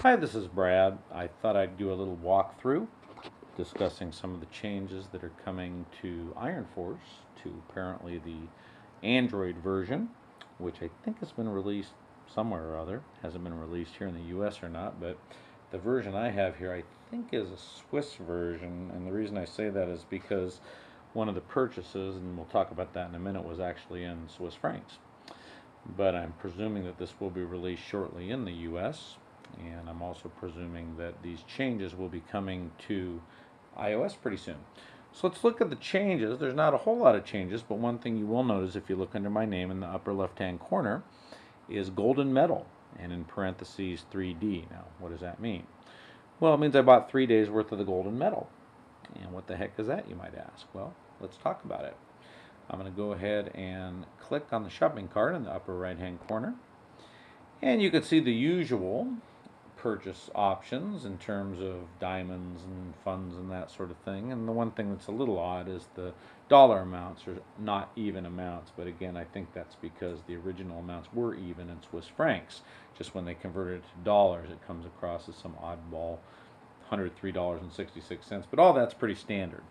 Hi, this is Brad. I thought I'd do a little walkthrough discussing some of the changes that are coming to Iron Force, to apparently the Android version, which I think has been released somewhere or other. Hasn't been released here in the US or not, but the version I have here I think is a Swiss version, and the reason I say that is because one of the purchases, and we'll talk about that in a minute, was actually in Swiss francs. But I'm presuming that this will be released shortly in the US, and I'm also presuming that these changes will be coming to iOS pretty soon. So let's look at the changes. There's not a whole lot of changes, but one thing you will notice if you look under my name in the upper left-hand corner is golden metal, and in parentheses 3D. Now, what does that mean? Well, it means I bought 3 days worth of the golden metal. And what the heck is that, you might ask? Well, let's talk about it. I'm going to go ahead and click on the shopping cart in the upper right hand corner, and you can see the usual purchase options in terms of diamonds and funds and that sort of thing. And the one thing that's a little odd is the dollar amounts are not even amounts, but again, I think that's because the original amounts were even in Swiss francs. Just when they converted it to dollars, it comes across as some oddball $103.66, but all that's pretty standard.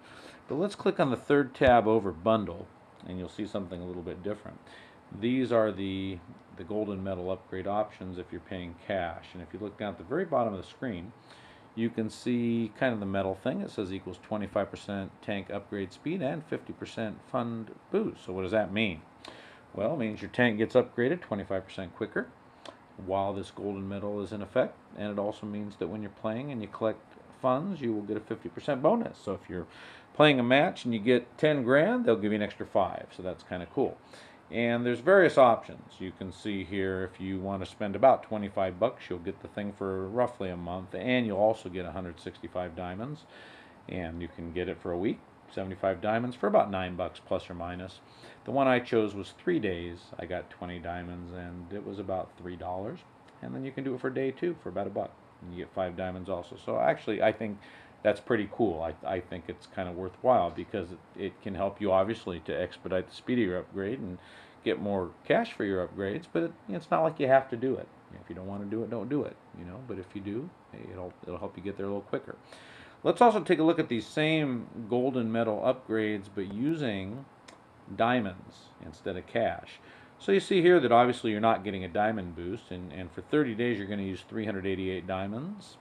But let's click on the third tab over bundle, and you'll see something a little bit different. These are the golden metal upgrade options if you're paying cash. And if you look down at the very bottom of the screen, you can see kind of the metal thing. It says equals 25% tank upgrade speed and 50% fund boost. So what does that mean? Well, it means your tank gets upgraded 25% quicker while this golden metal is in effect, and it also means that when you're playing and you collect funds, you will get a 50% bonus. So if you're playing a match and you get 10 grand, they'll give you an extra 5. So that's kind of cool. And there's various options. You can see here if you want to spend about 25 bucks, you'll get the thing for roughly a month, and you'll also get 165 diamonds, and you can get it for a week. 75 diamonds for about 9 bucks plus or minus. The one I chose was 3 days. I got 20 diamonds and it was about $3. And then you can do it for day 2 for about a buck. And you get 5 diamonds also. So actually I think that's pretty cool. I think it's kind of worthwhile because it can help you obviously to expedite the speed of your upgrade and get more cash for your upgrades, but it's not like you have to do it. If you don't want to do it, don't do it. But if you do, it'll help you get there a little quicker. Let's also take a look at these same golden metal upgrades, but using diamonds instead of cash. So you see here that obviously you're not getting a diamond boost, and for 30 days you're going to use 388 diamonds.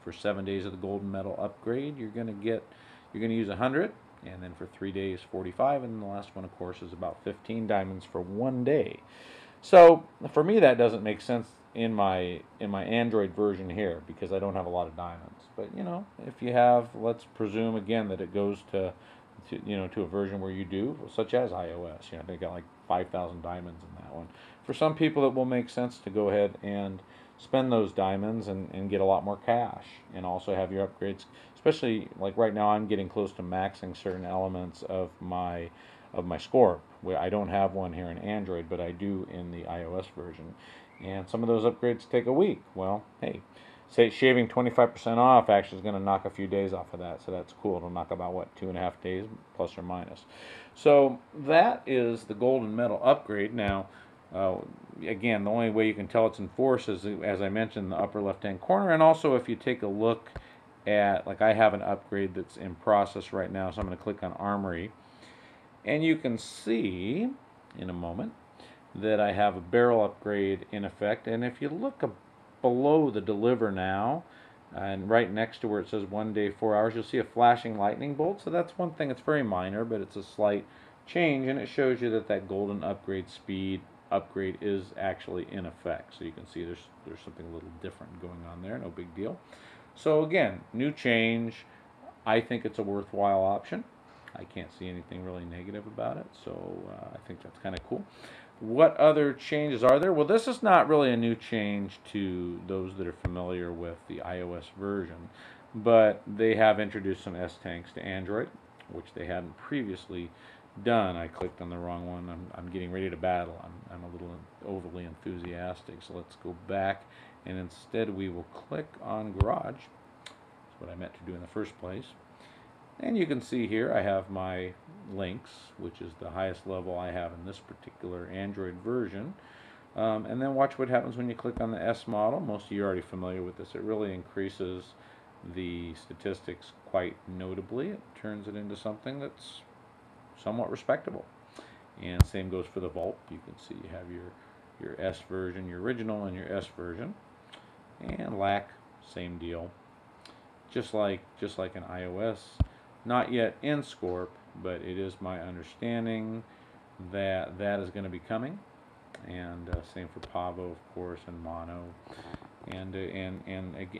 For 7 days of the golden metal upgrade, you're going to use 100, and then for 3 days 45, and the last one of course is about 15 diamonds for 1 day. So for me that doesn't make sense in my Android version here because I don't have a lot of diamonds. But if you have, let's presume again that it goes to a version where you do, such as iOS. They got like 5,000 diamonds in that one. For some people, it will make sense to go ahead and spend those diamonds and get a lot more cash, and also have your upgrades. Especially like right now, I'm getting close to maxing certain elements of my score. I don't have one here in Android, but I do in the iOS version. And some of those upgrades take a week. Well, hey, say shaving 25% off actually is going to knock a few days off of that, so that's cool. It'll knock about, what, 2.5 days, plus or minus. So that is the golden metal upgrade. Now, again, the only way you can tell it's in force is, as I mentioned, in the upper left-hand corner. And also, if you take a look at, like I have an upgrade that's in process right now, so I'm going to click on Armory. And you can see in a moment that I have a barrel upgrade in effect. And if you look below the deliver now, and right next to where it says 1 day 4 hours, you'll see a flashing lightning bolt. So that's one thing. It's very minor, but it's a slight change, and it shows you that golden upgrade speed upgrade is actually in effect. So you can see there's something a little different going on there. No big deal. So again, new change. I think it's a worthwhile option. I can't see anything really negative about it, so I think that's kind of cool. What other changes are there? Well, this is not really a new change to those that are familiar with the iOS version, but they have introduced some S-Tanks to Android, which they hadn't previously done. I clicked on the wrong one. I'm getting ready to battle. I'm a little overly enthusiastic, so let's go back, and instead we will click on Garage. That's what I meant to do in the first place. And you can see here I have my Lynx, which is the highest level I have in this particular Android version. And then watch what happens when you click on the S model. Most of you are already familiar with this. It really increases the statistics quite notably. It turns it into something that's somewhat respectable. And same goes for the Volt. You can see you have your S version, your original, and your S version. And LAC, same deal. Just like in iOS, not yet in Scorp, but it is my understanding that that is going to be coming. And same for Pavo, of course, and Mono. And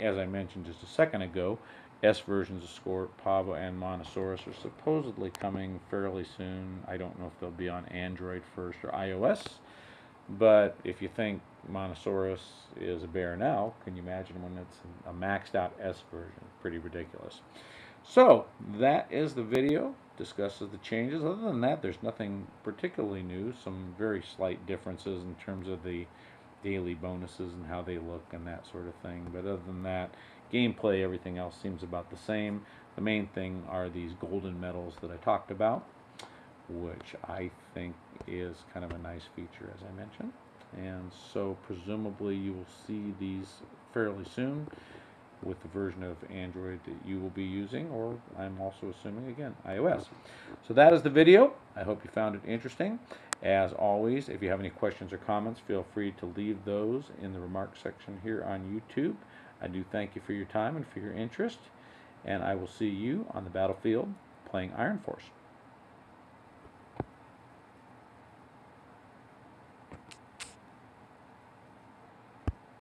as I mentioned just a second ago, S versions of Scorp, Pavo, and Monosaurus are supposedly coming fairly soon. I don't know if they'll be on Android first or iOS, but if you think Monosaurus is a bear now, can you imagine when it's a maxed out S version? Pretty ridiculous. So that is the video. Discusses the changes. Other than that, there's nothing particularly new. Some very slight differences in terms of the daily bonuses and how they look and that sort of thing. But other than that, gameplay, everything else seems about the same. The main thing are these golden medals that I talked about, which I think is kind of a nice feature, as I mentioned. And so presumably you will see these fairly soon with the version of Android that you will be using, or I'm also assuming, again, iOS. So that is the video. I hope you found it interesting. As always, if you have any questions or comments, feel free to leave those in the remarks section here on YouTube. I do thank you for your time and for your interest, and I will see you on the battlefield playing Iron Force.